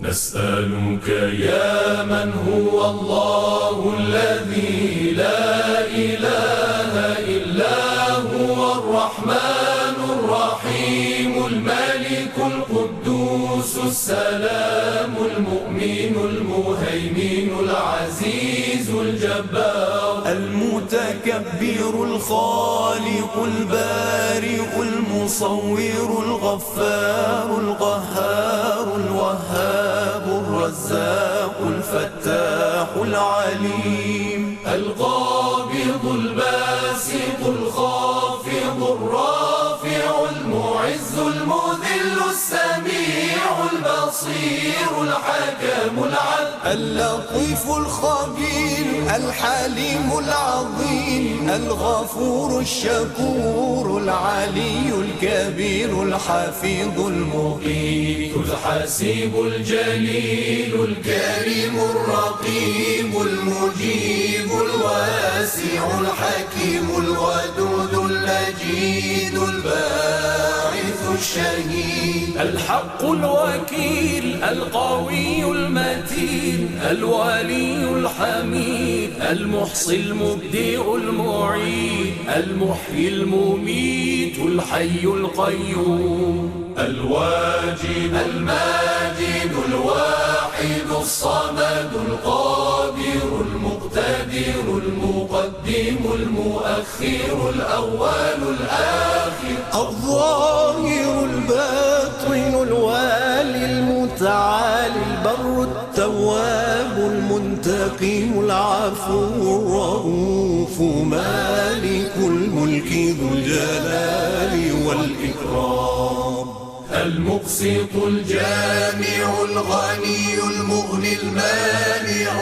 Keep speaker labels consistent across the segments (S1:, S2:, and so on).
S1: نسألك يا من هو الله الذي لا إله إلا هو الرحمن الرحيم الملك القدوس السلام المؤمن المهيمن العزيز الجبار
S2: المتكبر الخالق البارئ المصور الغفار القهار الوهاب الرزاق الفتاح العليم
S1: القابض الباسط الخافض الرافع المعز المذل السميع البصير الحكم العدل
S2: اللطيف الخبير الحليم العظيم الغفور الشكور العلي الكبير الحفيظ المقيت
S1: الحسيب الجليل الكريم الرقيب المجيب الواسع الحكيم الودود المجيد الباعث الشهيد
S3: الحق الوكيل القوي المتين الولي الحميد المحصي المبدئ المعيد المحيي المميت الحي القيوم
S1: الواجد الماجد الواحد الصمد القادر المقتدر المقدم المؤخر الأول الآخر
S2: الظاهر الباطن الوالي المتعالي البر التواب المنتقم العفو الرؤوف مالك الملك ذو الجلال والإكرام
S1: المقسط الجامع الغني المغني المانع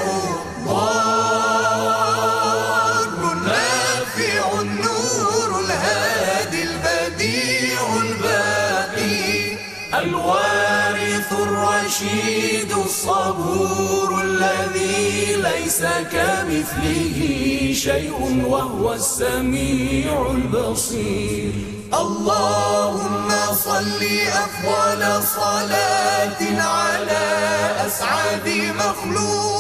S1: الضار النافع النور الهادي البديع الباقي الوارث الرشيد الصبور الذي ليس كمثله شيء وهو السميع البصير
S2: اللهم صل أفضل صلاة على أسعد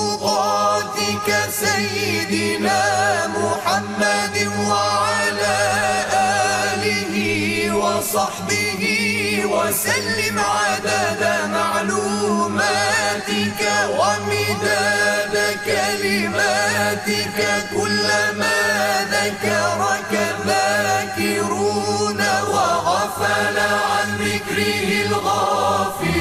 S2: مخلوقاتك سيدنا محمد وعلى آله وصحبه وسلم عدد معلوماتك ومداد كلماتك كلما ذكرك الذاكرون وغفل عن ذكره الغافل